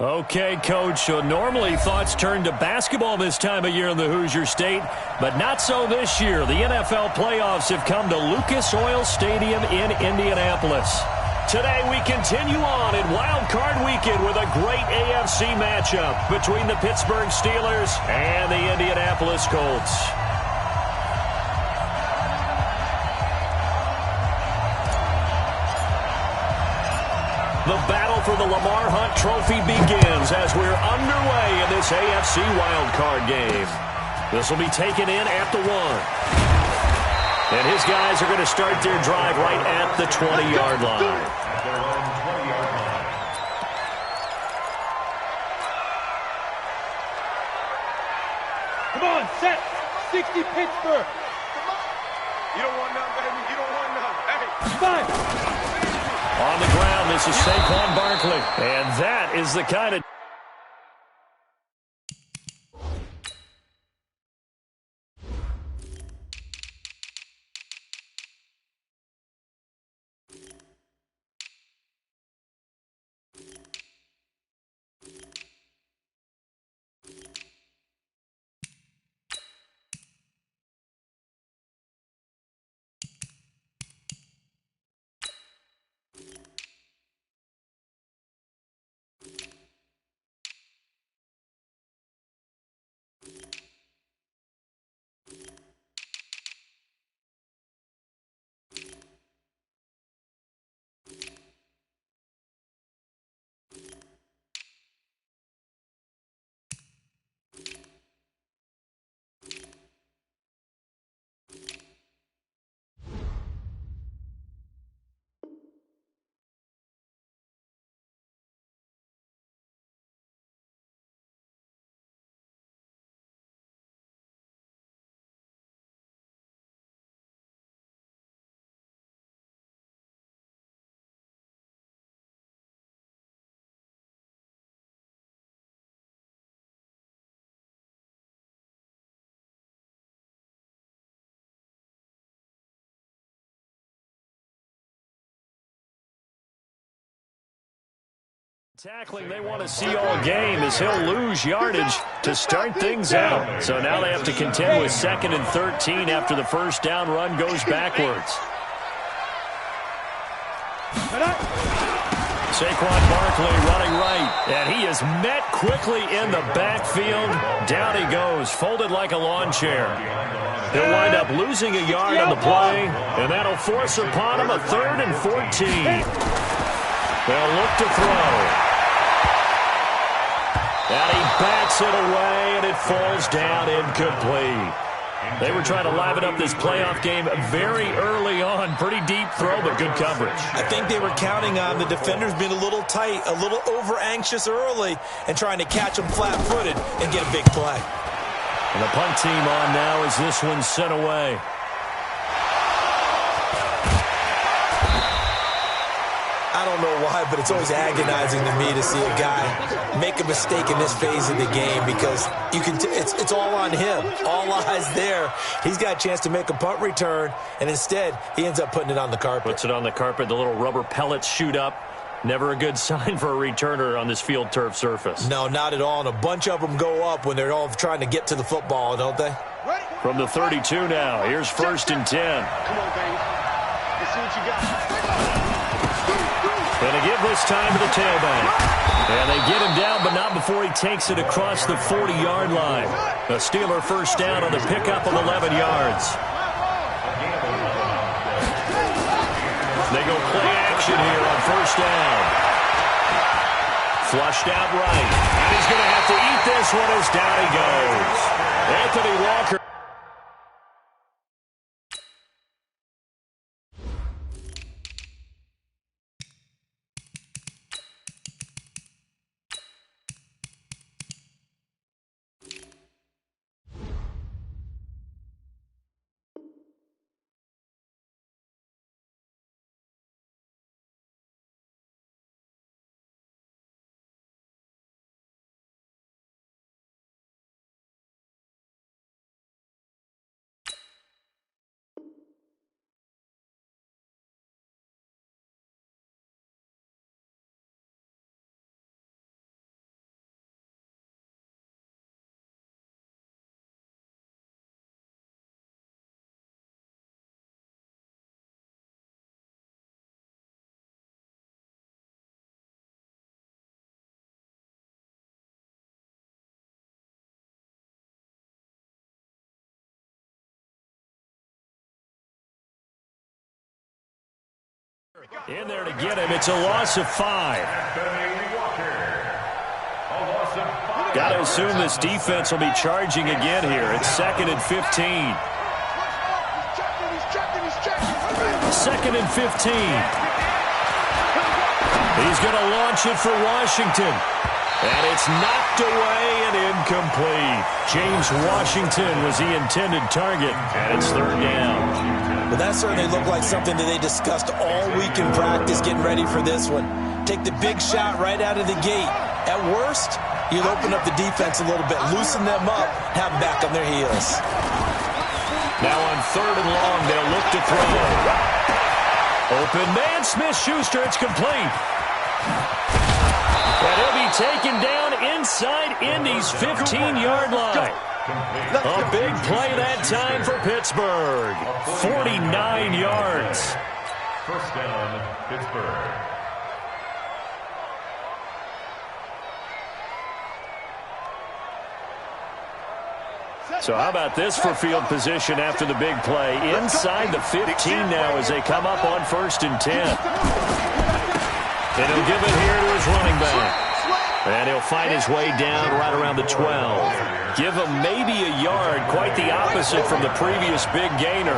Okay, Coach, so normally thoughts turn to basketball this time of year in the Hoosier State, but not so this year. The NFL playoffs have come to Lucas Oil Stadium in Indianapolis. Today we continue on in Wild Card Weekend with a great AFC matchup between the Pittsburgh Steelers and the Indianapolis Colts. The battle for the Lamar Hunt Trophy begins as we're underway in this AFC wildcard game. This will be taken in at the 1. And his guys are going to start their drive right at the 20-yard line. Come on, set. 60 Pittsburgh. You don't want none, baby. You don't want none. Hey. 5. On the ground, this is Saquon Barkley. And that is the kind of... Tackling they want to see all game as he'll lose yardage to start things out. So now they have to contend with 2nd and 13 after the first down run goes backwards. Saquon Barkley running right, and he is met quickly in the backfield. Down he goes, folded like a lawn chair. He'll wind up losing a yard on the play, and that'll force upon him a 3rd and 14. They'll look to throw. And he bats it away, and it falls down incomplete. They were trying to liven up this playoff game very early on. Pretty deep throw, but good coverage. I think they were counting on the defenders being a little tight, a little over-anxious early, and trying to catch them flat-footed and get a big play. And the punt team on now as this one's sent away. I don't know why, but it's always agonizing to me to see a guy make a mistake in this phase of the game because you can. It's all on him. All eyes there. He's got a chance to make a punt return, and instead he ends up putting it on the carpet. Puts it on the carpet. The little rubber pellets shoot up. Never a good sign for a returner on this field turf surface. No, not at all. And a bunch of them go up when they're all trying to get to the football, don't they? From the 32 now. Here's 1st and 10. Come on, baby. Let's see what you got. Going to give this time to the tailback. And they get him down, but not before he takes it across the 40-yard line. A Steeler first down on the pickup of 11 yards. They go play action here on 1st down. Flushed out right. And he's going to have to eat this one as down he goes. Anthony Walker. In there to get him. It's a loss of 5. Got to assume this defense will be charging again here. It's 2nd and 15. 2nd and 15. He's going to launch it for Washington. And it's knocked away and incomplete. James Washington was the intended target, and it's 3rd down. Well, that certainly looked like something that they discussed all week in practice getting ready for this one. Take the big shot right out of the gate. At worst, you'll open up the defense a little bit, loosen them up, have them back on their heels. Now on 3rd and long, they'll look to throw. Open man, Smith-Schuster, it's complete. And he'll be taken down inside Indy's 15-yard line. A big play that time for Pittsburgh. 49 yards. 1st down, Pittsburgh. So how about this for field position after the big play? Inside the 15 now as they come up on 1st and 10. And he'll give it here to his running back. And he'll find his way down right around the 12. Give him maybe a yard, quite the opposite from the previous big gainer.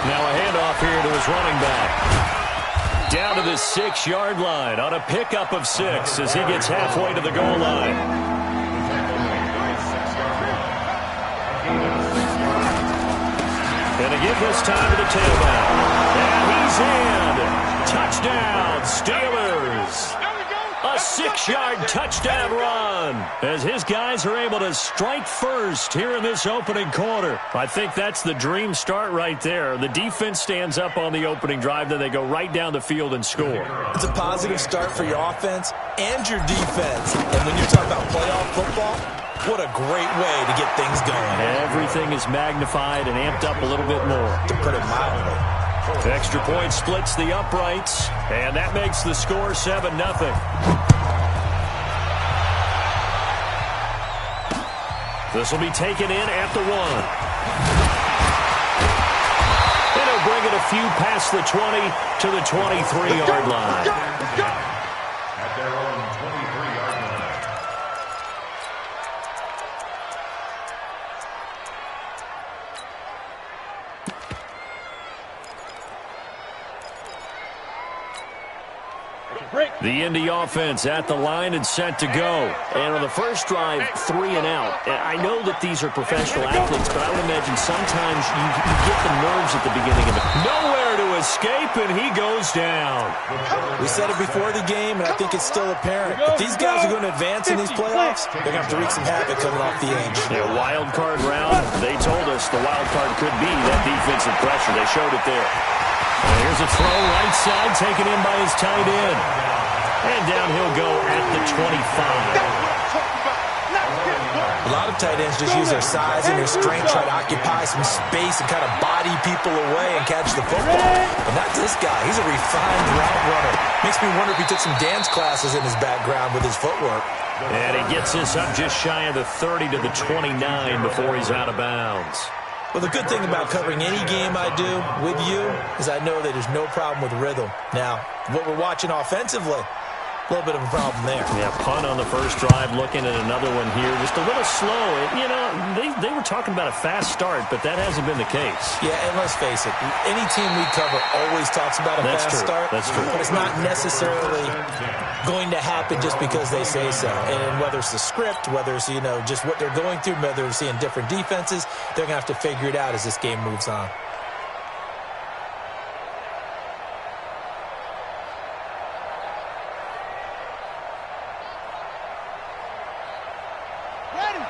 Now a handoff here to his running back. Down to the 6-yard line on a pickup of 6 as he gets halfway to the goal line. And again this time to the tailback. And he's in. Touchdown, Steelers. A 6-yard touchdown run as his guys are able to strike first here in this opening quarter. I think that's the dream start right there. The defense stands up on the opening drive, then they go right down the field and score. It's a positive start for your offense and your defense. And when you're talking about playoff football, what a great way to get things going. Everything is magnified and amped up a little bit more. To put it mildly. Extra point splits the uprights, and that makes the score 7-0. This will be taken in at the 1. And he'll bring it a few past the 20 to the 23-yard line. At their own 23-yard line. The Indy offense at the line and set to go. And on the first drive, 3 and out. I know that these are professional athletes, but I would imagine sometimes you get the nerves at the beginning of it. Nowhere to escape, and he goes down. We said it before the game, and I think it's still apparent. If these guys are going to advance in these playoffs, they're going to have to wreak some havoc coming off the edge. Yeah, wild card round. They told us the wild card could be that defensive pressure. They showed it there. And here's a throw right side taken in by his tight end. And down he'll go at the 25. A lot of tight ends just use their size and their strength, try to occupy some space and kind of body people away and catch the football. But not this guy. He's a refined route runner. Makes me wonder if he took some dance classes in his background with his footwork. And he gets this up just shy of the 30 to the 29 before he's out of bounds. Well, the good thing about covering any game I do with you is I know that there's no problem with rhythm. Now, what we're watching offensively, a little bit of a problem there. Yeah, punt on the first drive, looking at another one here. Just a little slow. You know, they were talking about a fast start, but that hasn't been the case. Yeah, and let's face it, any team we cover always talks about a fast start. That's true. But it's not necessarily going to happen just because they say so. And whether it's the script, whether it's, you know, just what they're going through, whether they're seeing different defenses, they're going to have to figure it out as this game moves on.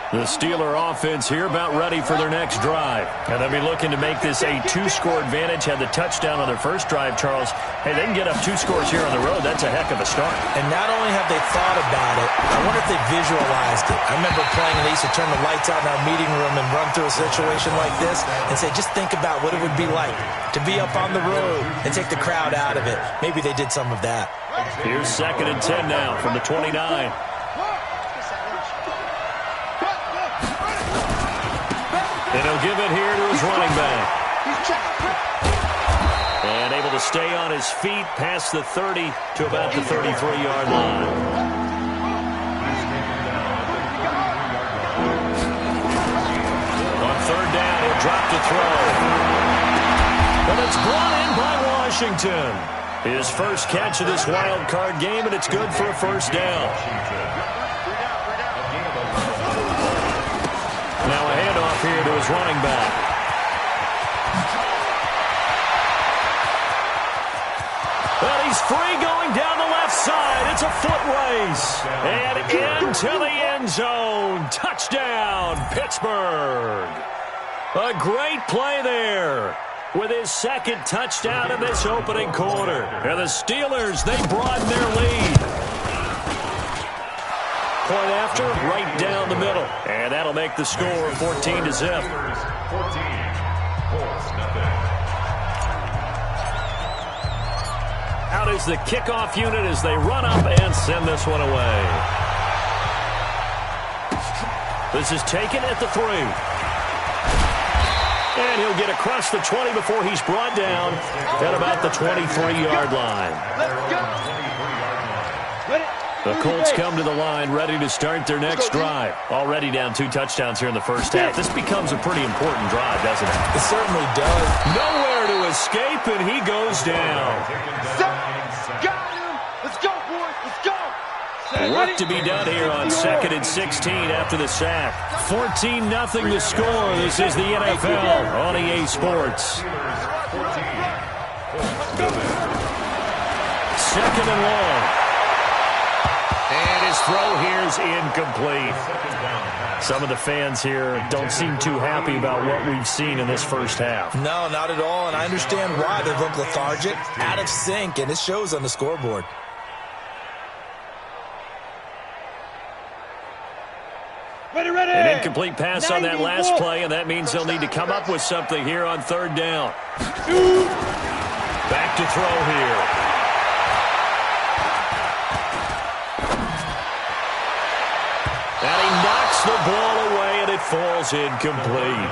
The Steeler offense here about ready for their next drive. And they'll be looking to make this a 2-score advantage. Had the touchdown on their first drive, Charles. Hey, they can get up 2 scores here on the road. That's a heck of a start. And not only have they thought about it, I wonder if they visualized it. I remember playing and they used to turn the lights out in our meeting room and run through a situation like this and say, just think about what it would be like to be up on the road and take the crowd out of it. Maybe they did some of that. Here's 2nd and 10 now from the 29. And he'll give it here to his running back. And able to stay on his feet past the 30 to about the 33-yard line. On third down, he'll drop to throw. And it's brought in by Washington. His first catch of this wild card game, and it's good for a first down. Now a handoff here to his running back. And he's free going down the left side. It's a foot race. And into the end zone. Touchdown, Pittsburgh. A great play there with his second touchdown in this opening quarter. And the Steelers, they broaden their lead. Point after, right down the middle. And that'll make the score 14-0. 14, Colts nothing. Out is the kickoff unit as they run up and send this one away. This is taken at the 3. And he'll get across the 20 before he's brought down at about the 23-yard line. The Colts come to the line ready to start their next drive. Already down 2 touchdowns here in the first half. This becomes a pretty important drive, doesn't it? It certainly does. Nowhere to escape, and he goes down. Got him. Let's go, boys. Let's go. Work to be done here on 2nd and 16 after the sack. 14-0 the score. This is the NFL on EA Sports. 2nd and long. And his throw here is incomplete. Some of the fans here don't seem too happy about what we've seen in this first half. No, not at all, and I understand why. They look lethargic, out of sync, and it shows on the scoreboard. Ready, ready. An incomplete pass on that last play, and that means they'll need to come up with something here on third down. Back to throw here. And he knocks the ball away, and it falls incomplete.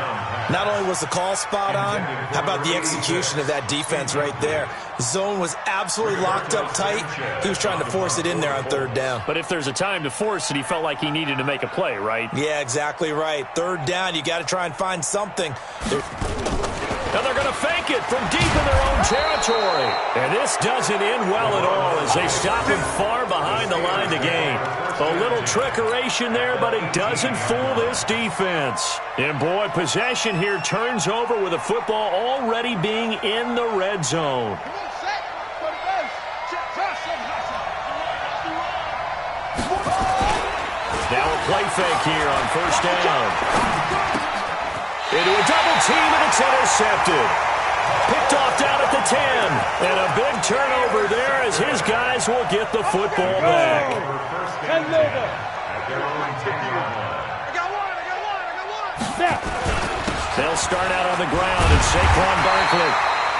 Not only was the call spot on, how about the execution of that defense right there? The zone was absolutely locked up tight. He was trying to force it in there on third down. But if there's a time to force it, he felt like he needed to make a play, right? Yeah, exactly right. Third down, you got to try and find something. Now they're going to fake it from deep in their own territory. And this doesn't end well at all as they stop him far behind the line to gain. A little trickeration there, but it doesn't fool this defense. And boy, possession here turns over with the football already being in the red zone. Now a play fake here on first down. Into a double team, and it's intercepted. Picked off down at the 10. And a big turnover there as his guys will get the football back. They'll start out on the ground, and Saquon Barkley.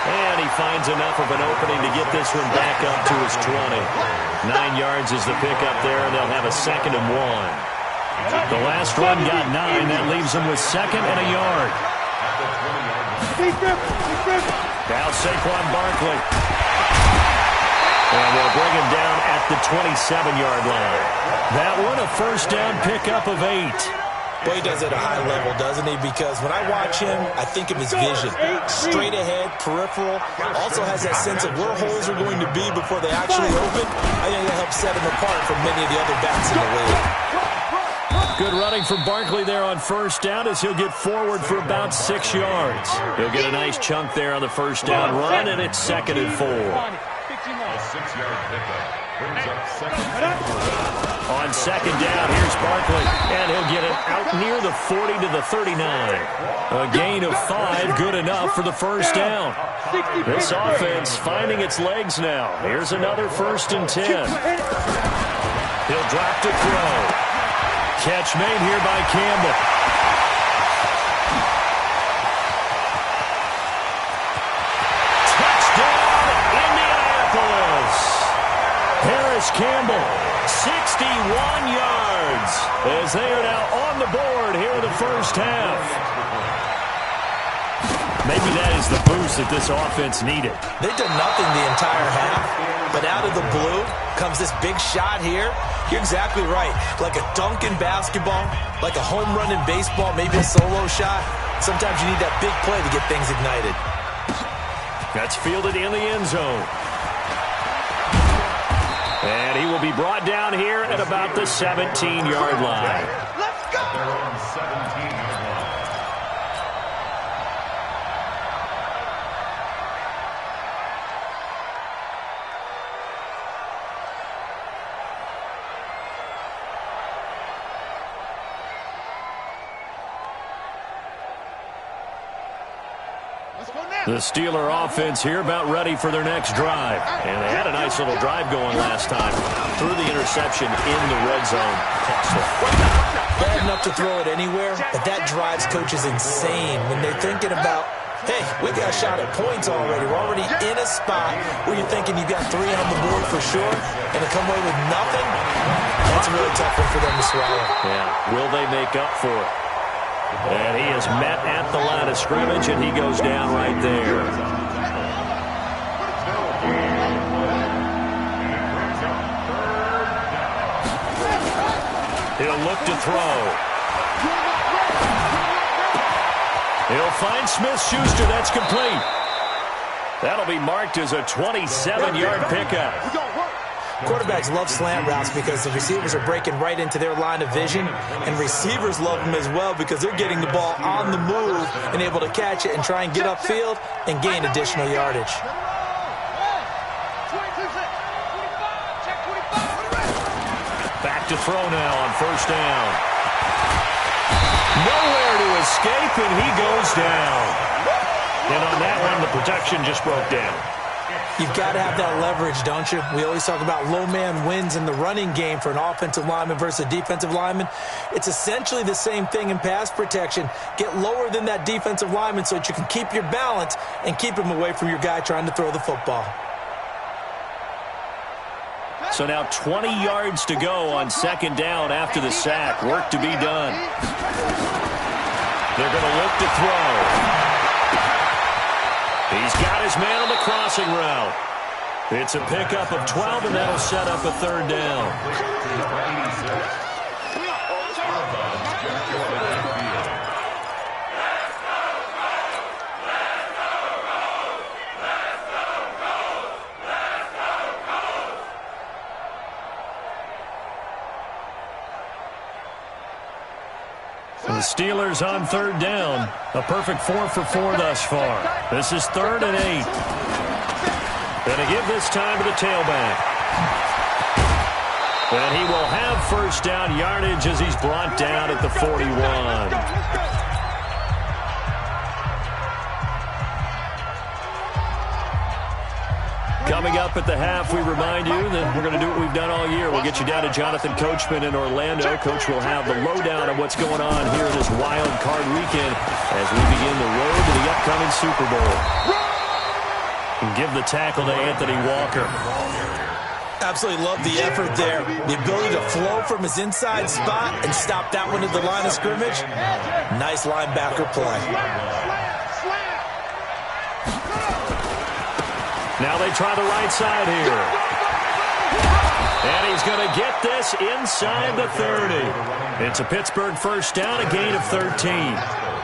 And he finds enough of an opening to get this one back up to his 20. 9 yards is the pickup there, and they'll have a 2nd and 1. The last run got 9. That leaves them with 2nd and a yard. Now Saquon Barkley. And they'll bring him down at the 27-yard line. That one a first down pickup of 8. Well, he does it at a high level, doesn't he? Because when I watch him, I think of his vision. Straight ahead, peripheral. Also has that sense of where holes are going to be before they actually open. I think that helps set him apart from many of the other backs in the league. Good running from Barkley there on first down as he'll get forward for about 6 yards. He'll get a nice chunk there on the first down run, and it's 2nd and 4. A 6-yard pickup brings up 2nd and 4. On 2nd down, here's Barkley, and he'll get it out near the 40 to the 39. A gain of 5, good enough for the first down. This offense finding its legs now. Here's another 1st and 10. He'll drop to throw. Catch made here by Campbell. Touchdown, Indianapolis. Harris Campbell, 61 yards, as they are now on the board here in the first half. Maybe that is the boost that this offense needed. They've done nothing the entire half, but out of the blue comes this big shot here. You're exactly right. Like a dunk in basketball, like a home run in baseball, maybe a solo shot. Sometimes you need that big play to get things ignited. That's fielded in the end zone. And he will be brought down here at about the 17-yard line. Let's go! They're on 17-yard line. The Steeler offense here about ready for their next drive. And they had a nice little drive going last time. Threw the interception in the red zone. Costly. Bad enough to throw it anywhere, but that drives coaches insane when they're thinking about, hey, we got a shot at points already. We're already in a spot where you're thinking you got 3 on the board for sure, and to come away with nothing, that's a really tough one for them to swallow. Yeah, will they make up for it? And he is met at the line of scrimmage, and he goes down right there. He'll look to throw. He'll find Smith-Schuster. That's complete. That'll be marked as a 27-yard pickup. Quarterbacks love slant routes because the receivers are breaking right into their line of vision, and receivers love them as well because they're getting the ball on the move and able to catch it and try and get upfield and gain additional yardage. Back to throw now on first down. Nowhere to escape, and he goes down. And on that one, the protection just broke down. You've got to have that leverage, don't you? We always talk about low man wins in the running game for an offensive lineman versus a defensive lineman. It's essentially the same thing in pass protection. Get lower than that defensive lineman so that you can keep your balance and keep him away from your guy trying to throw the football. So now 20 yards to go on second down after the sack. Work to be done. They're going to look to throw. He's got his man on the crossing route. It's a pickup of 12, and that'll set up a third down. The Steelers on third down. A perfect 4 for 4 thus far. This is 3rd and 8. Going to give this time to the tailback. And he will have first down yardage as he's brought down at the 41. Coming up at the half, we remind you that we're going to do what we've done all year. We'll get you down to Jonathan Coachman in Orlando. Coach will have the lowdown on what's going on here this wild card weekend as we begin the road to the upcoming Super Bowl. And give the tackle to Anthony Walker. Absolutely love the effort there. The ability to flow from his inside spot and stop that one at the line of scrimmage. Nice linebacker play. Now they try the right side here. And he's going to get this inside the 30. It's a Pittsburgh first down, a gain of 13.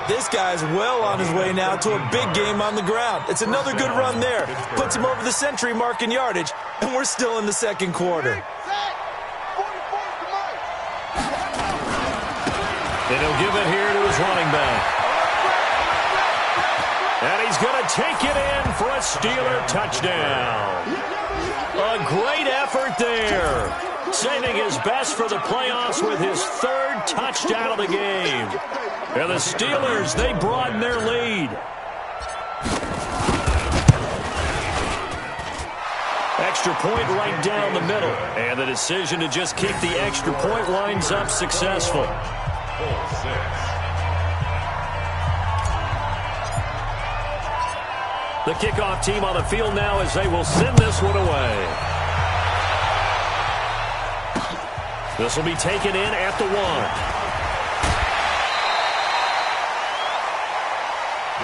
This guy's well on his way now to a big game on the ground. It's another good run there. Puts him over the century mark in yardage, and we're still in the second quarter. And he'll give it here to his running back. And he's going to take it in for a Steeler touchdown. A great effort there. Saving his best for the playoffs with his 3rd touchdown of the game. And the Steelers, they broaden their lead. Extra point right down the middle. And the decision to just kick the extra point winds up successful. 4-6. The kickoff team on the field now as they will send this one away. This will be taken in at the 1.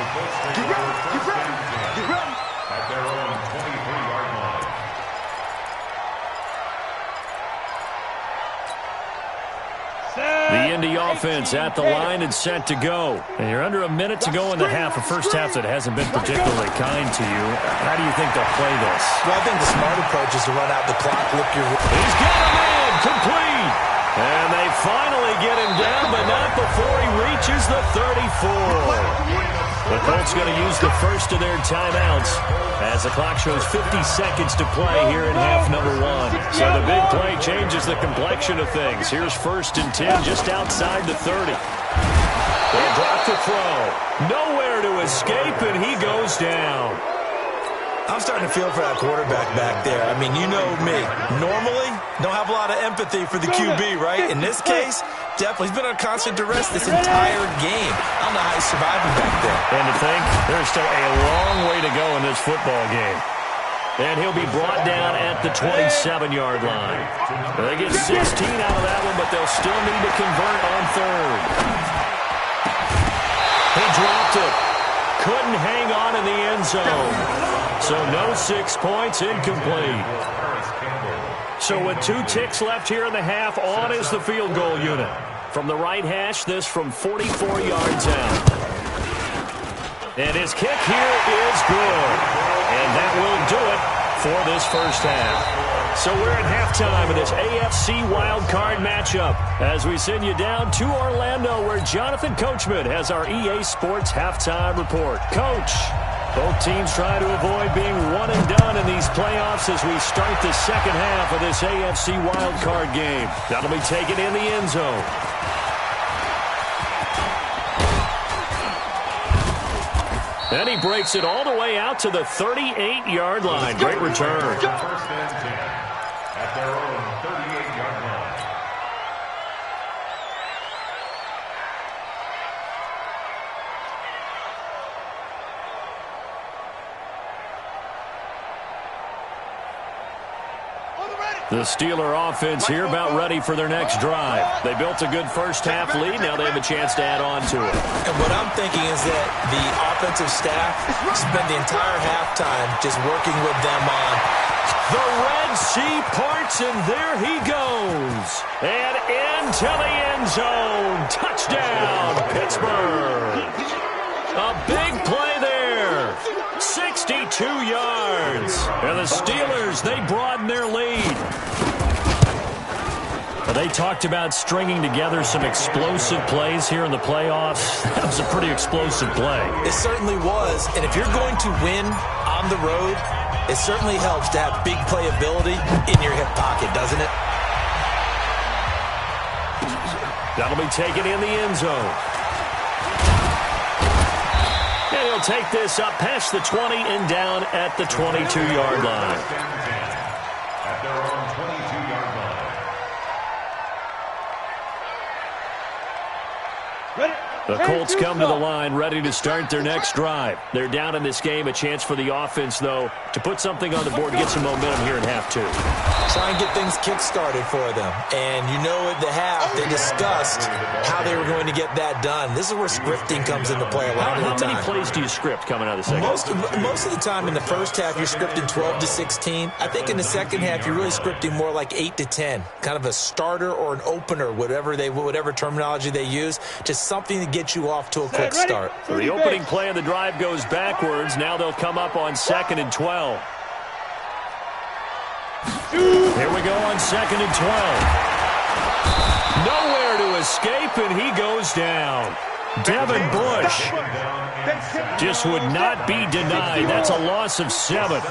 Get ready. Get ready. Get ready. At their own 23-yard line. The Indy offense at the line and set to go. And you're under a minute to go in the half. A first half that hasn't been particularly kind to you. How do you think they'll play this? Well, I think the smart approach is to run out the clock, look your... He's got him in, complete. And they finally get him down, but not before he reaches the 34. The Colts going to use the first of their timeouts as the clock shows 50 seconds to play here in half number 1. So the big play changes the complexion of things. Here's 1st and 10 just outside the 30. They'll drop to throw. Nowhere to escape, and he goes down. I'm starting to feel for that quarterback back there. I mean, you know me. Normally, don't have a lot of empathy for the QB, right? In this case, definitely. He's been under constant duress this entire game. I don't know how he's surviving back there. And to think, there's still a long way to go in this football game. And he'll be brought down at the 27-yard line. They get 16 out of that one, but they'll still need to convert on 3rd. He dropped it. Couldn't hang on in the end zone. So no 6 points, incomplete. So with 2 ticks left here in the half, on is the field goal unit. From the right hash, this from 44 yards out. And his kick here is good. And that will do it for this first half. So we're at halftime of this AFC wildcard matchup as we send you down to Orlando where Jonathan Coachman has our EA Sports halftime report. Coach, both teams try to avoid being one and done in these playoffs as we start the second half of this AFC wildcard game. That'll be taken in the end zone. And he breaks it all the way out to the 38-yard line. Great return. 1st and 10 at their own 38-yard line. The Steeler offense here about ready for their next drive. They built a good first half lead. Now they have a chance to add on to it. And what I'm thinking is that the offensive staff spent the entire halftime just working with them on. The Red Sea parts, and there he goes. And into the end zone. Touchdown, Pittsburgh. A big play there. 62 yards. And the Steelers, they broaden their lead. They talked about stringing together some explosive plays here in the playoffs. That was a pretty explosive play. It certainly was. And if you're going to win on the road, it certainly helps to have big playability in your hip pocket, doesn't it? That'll be taken in the end zone. And he'll take this up past the 20 and down at the 22-yard line. At their own 22-yard line. The Colts come to the line ready to start their next drive. They're down in this game. A chance for the offense, though, to put something on the board, get some momentum here in half 2. Try and get things kick-started for them. And you know at the half, they discussed how they were going to get that done. This is where scripting comes into play a lot of the time. How many plays do you script coming out of the second? Most of the time in the first half, you're scripting 12 to 16. I think in the second half, you're really scripting more like 8 to 10. Kind of a starter or an opener, whatever terminology they use. Just something to get you off to a quick start. So the opening play of the drive goes backwards. Now they'll come up on 2nd and 12. Here we go on 2nd and 12. Nowhere to escape, and he goes down. Devin Bush just would not be denied. That's a loss of 7.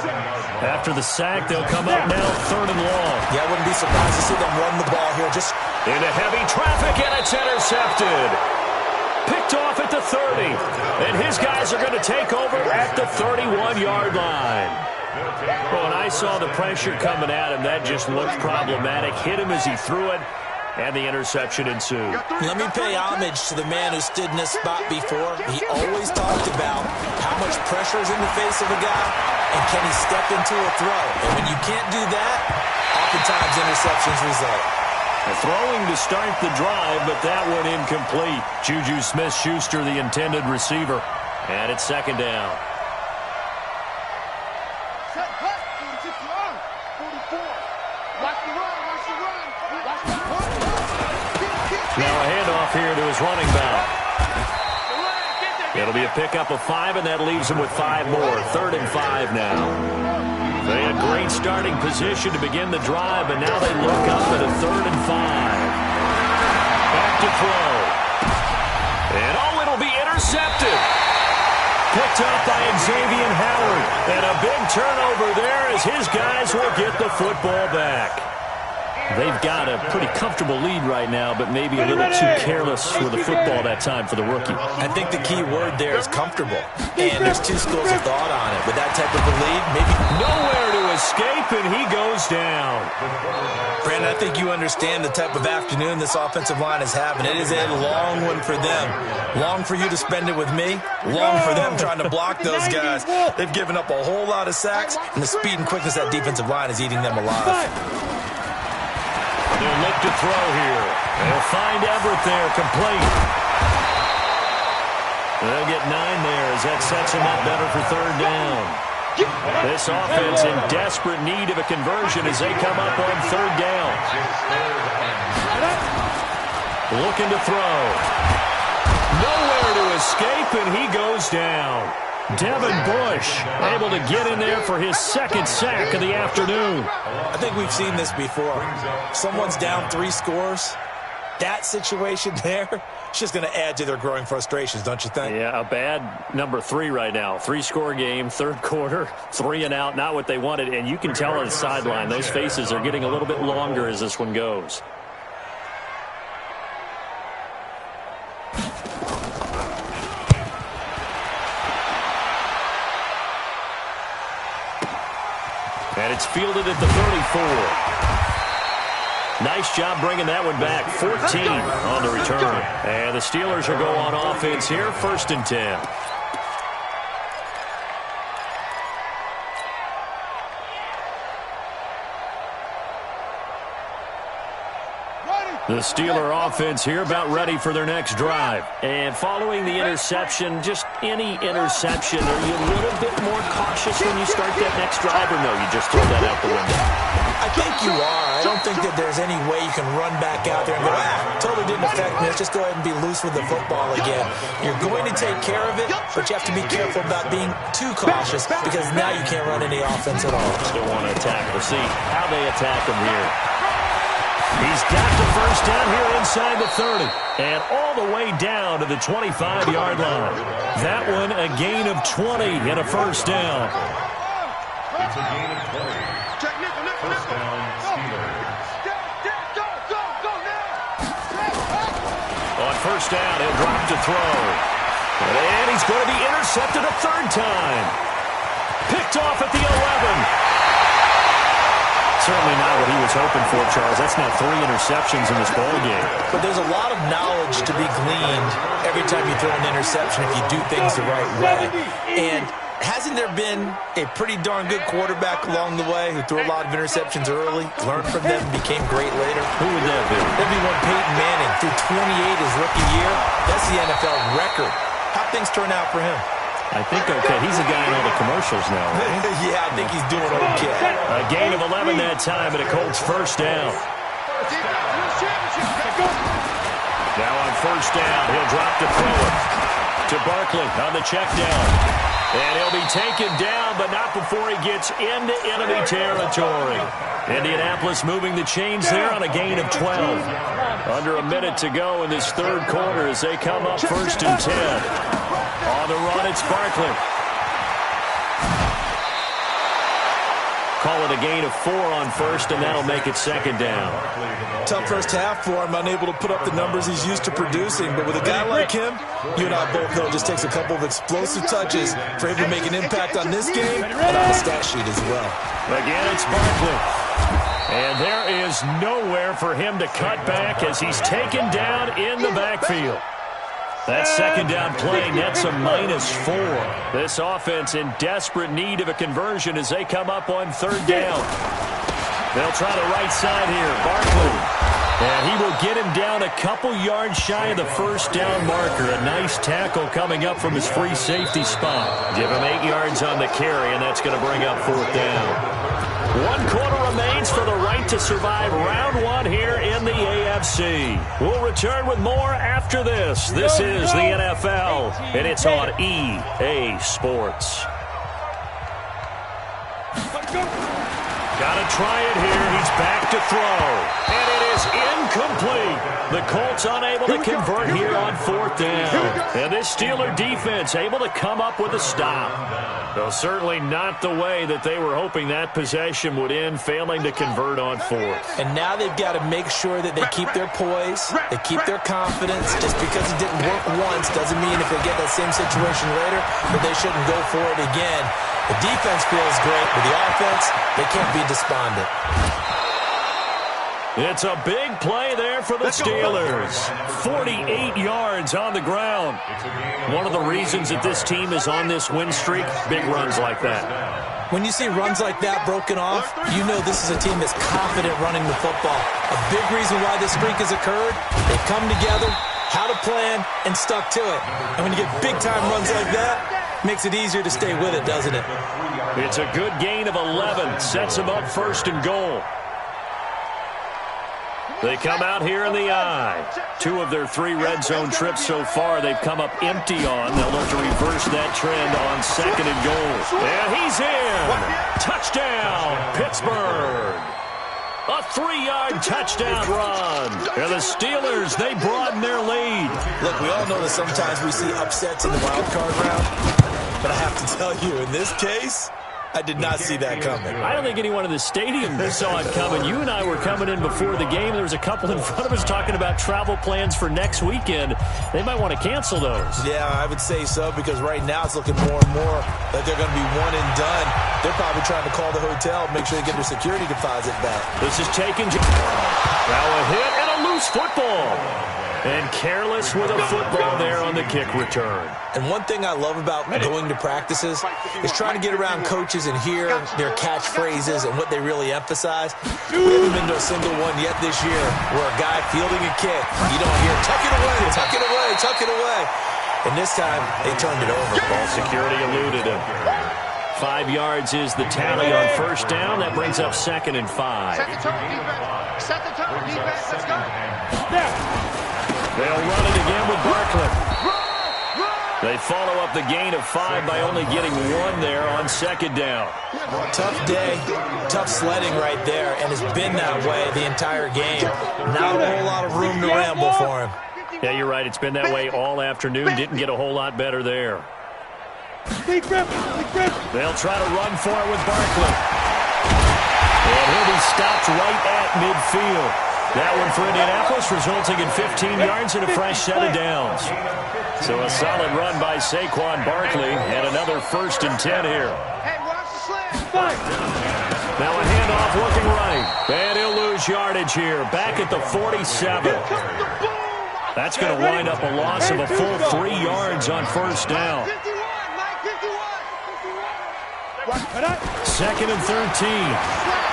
After the sack, they'll come up now 3rd and long. Yeah, I wouldn't be surprised to see them run the ball here. Just into heavy traffic, and it's intercepted. Picked off at the 30. And his guys are going to take over at the 31-yard line. Well, when I saw the pressure coming at him, that just looked problematic. Hit him as he threw it, and the interception ensued. Let me pay homage to the man who stood in this spot before. He always talked about how much pressure is in the face of a guy, and can he step into a throw. And when you can't do that, oftentimes interceptions result. Throwing to start the drive, but that one incomplete. Juju Smith-Schuster, the intended receiver. And it's second down. Set, hut, 46 yard, 44. Watch the run, watch the run, watch the run. Now a handoff here to his running back. It'll be a pickup of 5, and that leaves him with 5 more. 3rd and 5 now. They had great starting position to begin the drive, but now they look up at a 3rd and 5. Back to throw. And it'll be intercepted. Picked up by Xavier Howard. And a big turnover there as his guys will get the football back. They've got a pretty comfortable lead right now, but maybe a little too careless with the football that time for the rookie. I think the key word there is comfortable. And there's 2 schools of thought on it. With that type of a lead, maybe nowhere to escape, and he goes down. Brandon, I think you understand the type of afternoon this offensive line is having. It is a long one for them. Long for you to spend it with me. Long for them trying to block those guys. They've given up a whole lot of sacks, and the speed and quickness of that defensive line is eating them alive. They'll look to throw here. They'll find Everett there, complete. They'll get 9 there as that sets them up better for 3rd down. This offense in desperate need of a conversion as they come up on 3rd down. Looking to throw. Nowhere to escape, and he goes down. Devin Bush able to get in there for his 2nd sack of the afternoon. I think we've seen this before. Someone's down 3 scores. That situation there, it's just going to add to their growing frustrations, don't you think? Yeah, a bad number 3 right now. 3-score game, 3rd quarter, 3 and out, not what they wanted. And you can tell on the sideline, those faces are getting a little bit longer as this one goes. And it's fielded at the 34. Nice job bringing that one back. 14 on the return. And the Steelers will go on offense here, 1st and 10. The Steeler offense here about ready for their next drive. And following the interception, just any interception, are you a little bit more cautious when you start that next drive, or no, you just throw that out the window? I think you are. I don't think that there's any way you can run back out there and go, totally didn't affect me. Let's just go ahead and be loose with the football again. You're going to take care of it, but you have to be careful about being too cautious because now you can't run any offense at all. Still want to attack. We'll see how they attack him here. He's got the 1st down here inside the 30. And all the way down to the 25-yard line. That one a gain of 20 and a 1st down. It's a gain of 20. First down, Steelers. Go now. On 1st down, he'll drop to throw. And he's going to be intercepted a 3rd time. Picked off at the 11. Certainly not what he was hoping for, Charles. That's now 3 interceptions in this ballgame. But there's a lot of knowledge to be gleaned every time you throw an interception if you do things the right way. And hasn't there been a pretty darn good quarterback along the way who threw a lot of interceptions early, learned from them, and became great later? Who would that be? That'd be one Peyton Manning. Threw 28 his rookie year. That's the NFL record. How'd things turn out for him? I think okay. He's a guy in all the commercials now, right? Yeah, I think he's doing okay. A gain of 11 that time, and a Colts 1st down. Now on 1st down, he'll drop to throw it to Barkley on the check down. And he'll be taken down, but not before he gets into enemy territory. Indianapolis moving the chains there on a gain of 12. Under a minute to go in this 3rd quarter as they come up 1st and 10. On the run, it's Barkley. Call it a gain of 4 on 1st, and that'll make it 2nd down. Tough 1st half for him, unable to put up the numbers he's used to producing. But with a guy like him, you and I both know it just takes a couple of explosive touches for him to make an impact on this game and on the stat sheet as well. Again, it's Barkley. And there is nowhere for him to cut back as he's taken down in the backfield. That 2nd down play nets a -4. This offense in desperate need of a conversion as they come up on 3rd down. They'll try the right side here. Barkley And he will get him down a couple yards shy of the first down marker. A nice tackle coming up from his free safety spot. Give him 8 yards on the carry, and that's going to bring up 4th down. 1 quarter remains for the right to survive round 1 here in the AFC. We'll return with more after this. This is the NFL, and it's on EA Sports. Got to try it here. He's back to throw. And it is incomplete. The Colts unable to convert here on 4th down. And this Steeler defense able to come up with a stop. Well, certainly not the way that they were hoping that possession would end, failing to convert on 4th. And now they've got to make sure that they keep their poise, they keep their confidence. Just because it didn't work once doesn't mean if they get that same situation later that they shouldn't go for it again. The defense feels great, but the offense, they can't be despondent. It's a big play there for the Steelers. 48 yards on the ground. One of the reasons that this team is on this win streak, big runs like that. When you see runs like that broken off, you know this is a team that's confident running the football. A big reason why this streak has occurred, they've come together, had a plan, and stuck to it. And when you get big-time runs like that, makes it easier to stay with it, doesn't it? It's a good gain of 11. Sets them up 1st and goal. They come out here in the eye. 2 of their 3 red zone trips so far they've come up empty on. They'll look to reverse that trend on 2nd and goal. And he's in. Touchdown, Pittsburgh. A 3-yard touchdown run. And the Steelers, they broaden their lead. Look, we all know that sometimes we see upsets in the wild card round. But I have to tell you, in this case, I did not see that coming. I don't think anyone in the stadium saw it coming. You and I were coming in before the game. There was a couple in front of us talking about travel plans for next weekend. They might want to cancel those. Yeah, I would say so, because right now it's looking more and more like they're going to be one and done. They're probably trying to call the hotel, make sure they get their security deposit back. This is taken. Now a hit and a loose football. And careless with a football there on the kick return. And one thing I love about going to practices is trying to get around coaches and hear their catchphrases and what they really emphasize. We haven't been to a single one yet this year where a guy fielding a kick, you don't hear, tuck it away, tuck it away, tuck it away. And this time, they turned it over. Ball security eluded him. 5 yards is the tally on 1st down. That brings up 2nd and 5. Set the tone, defense. Set the tone, defense. Let's go. They'll run it again with Barkley. They follow up the gain of 5 by only getting 1 there on 2nd down. Tough day, tough sledding right there, and it's been that way the entire game. Not a whole lot of room to ramble for him. Yeah, you're right. It's been that way all afternoon. Didn't get a whole lot better there. They'll try to run for it with Barkley. And he'll be stopped right at midfield. That one for Indianapolis, resulting in 15 yards and a fresh set of downs. So a solid run by Saquon Barkley, and another 1st and 10 here. Hey, watch the slant. Now a handoff looking right. And he'll lose yardage here, back at the 47. That's going to wind up a loss of a full 3 yards on 1st down. 2nd and 13.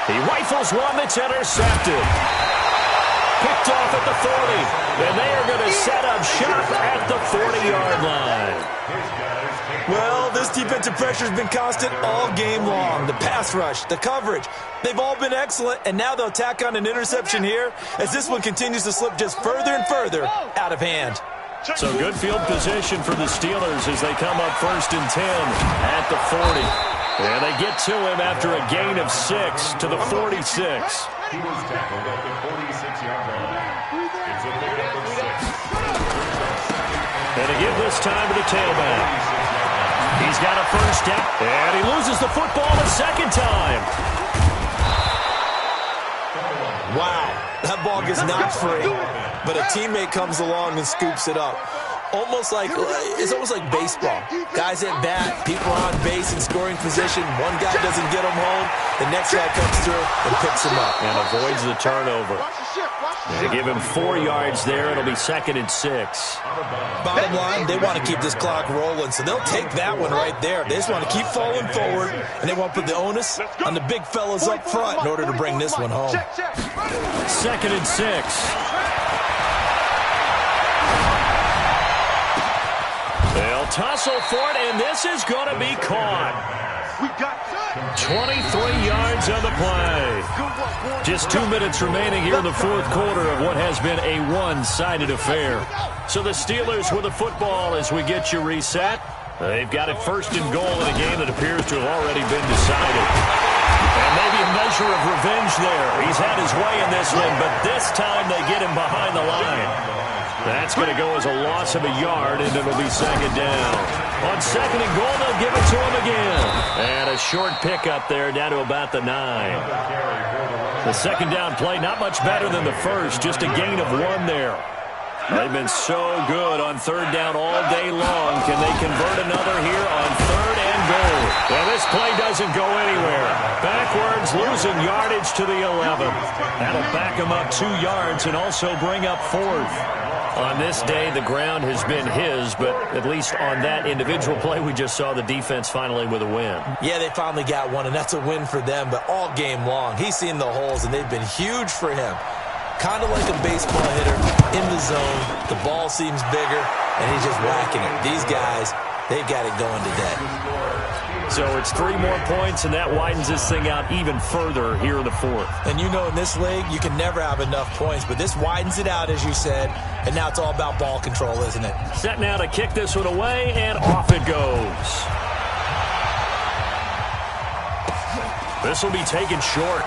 He rifles one that's intercepted. Picked off at the 40. And they are going to set up shop at the 40-yard line. Well, this defensive pressure has been constant all game long. The pass rush, the coverage, they've all been excellent. And now they'll tack on an interception here as this one continues to slip just further and further out of hand. So good field position for the Steelers as they come up 1st and 10 at the 40. And they get to him after a gain of 6 to the 46. He was tackled at the 46-yard line. It's a pickup of 6. And to give this time to the tailback. He's got a 1st down. And he loses the football a 2nd time. Wow, that ball gets knocked free, but a teammate comes along and scoops it up. Almost like it's almost like baseball. Guys at bat, people on base in scoring position. One guy doesn't get him home, the next guy comes through and picks him up and avoids the turnover. They give him 4 yards there. It'll be 2nd and 6. Bottom line, they want to keep this clock rolling, so they'll take that one right there. They just want to keep falling forward, and they want to put the onus on the big fellas up front in order to bring this one home. 2nd and 6. They'll tussle for it, and this is going to be caught. 23 yards on the play. Just 2 minutes remaining here in the 4th quarter of what has been a one-sided affair. So the Steelers with the football as we get you reset. They've got it 1st and goal in a game that appears to have already been decided. And maybe a measure of revenge there. He's had his way in this one, but this time they get him behind the line. That's going to go as a loss of a yard, and it'll be 2nd down. On 2nd and goal, they'll give it to him again. And a short pickup there down to about the 9. The 2nd down play, not much better than the first, just a gain of 1 there. They've been so good on 3rd down all day long. Can they convert another here on 3rd and goal? Well, this play doesn't go anywhere. Backwards, losing yardage to the 11. That'll back them up 2 yards and also bring up 4th. On this day, the ground has been his, but at least on that individual play, we just saw the defense finally with a win. Yeah, they finally got one, and that's a win for them, but all game long, he's seen the holes, and they've been huge for him. Kind of like a baseball hitter in the zone. The ball seems bigger, and he's just whacking it. These guys, they've got it going today. So it's 3 more points, and that widens this thing out even further here in the 4th. And you know in this league, you can never have enough points, but this widens it out, as you said, and now it's all about ball control, isn't it? Set now to kick this one away, and off it goes. This will be taken short.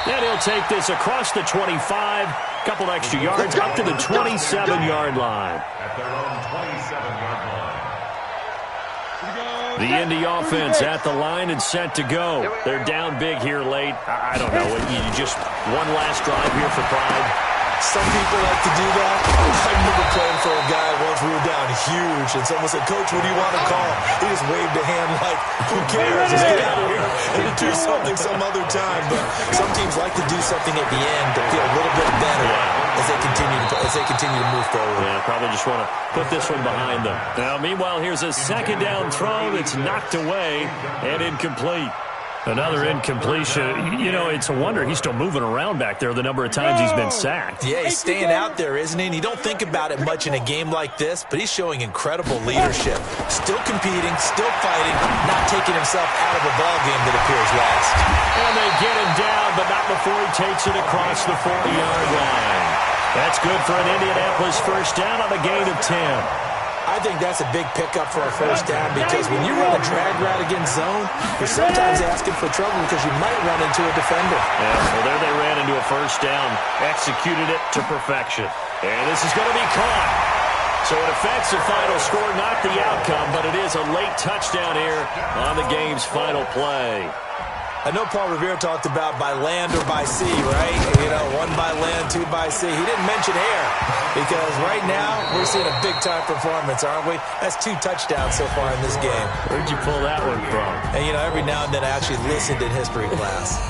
And he'll take this across the 25, couple extra yards, up to the 27-yard line. At their own 27-yard line. The Indy offense at the line and set to go. They're down big here late. I don't know. You just one last drive here for pride. Some people like to do that. I remember playing for a guy once. We were down huge, and someone said, "Coach, what do you want to call?" He just waved a hand like, "Who cares? Just get out of here and do something some other time." But some teams like to do something at the end to feel a little bit better as they continue to move forward. Yeah, probably just want to put this one behind them. Now, meanwhile, here's a 2nd down throw that's knocked away and incomplete. Another incompletion. You know, it's a wonder he's still moving around back there the number of times he's been sacked. Yeah, he's staying out there, isn't he? And you don't think about it much in a game like this, but he's showing incredible leadership. Still competing, still fighting, not taking himself out of a ball game that appears last. And they get him down, but not before he takes it across the 40-yard line. That's good for an Indianapolis 1st down on a gain of 10. I think that's a big pickup for a 1st down because when you run a drag route against zone, you're sometimes asking for trouble because you might run into a defender. Yeah, well, there they ran into a 1st down, executed it to perfection. And this is going to be caught. So it affects the final score, not the outcome, but it is a late touchdown here on the game's final play. I know Paul Revere talked about by land or by sea, right? You know, 1 by land, 2 by sea. He didn't mention air because right now we're seeing a big-time performance, aren't we? That's 2 touchdowns so far in this game. Where'd you pull that one from? And, you know, every now and then I actually listened in history class.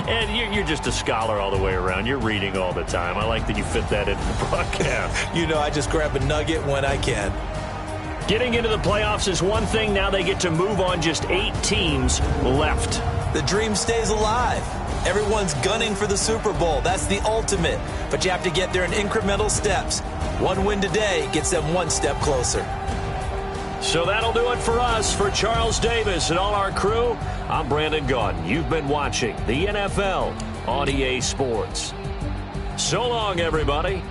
And you're just a scholar all the way around. You're reading all the time. I like that you fit that into the broadcast. You know, I just grab a nugget when I can. Getting into the playoffs is one thing. Now they get to move on. Just 8 teams left. The dream stays alive. Everyone's gunning for the Super Bowl. That's the ultimate. But you have to get there in incremental steps. 1 win today gets them 1 step closer. So that'll do it for us. For Charles Davis and all our crew, I'm Brandon Gaudin. You've been watching the NFL on EA Sports. So long, everybody.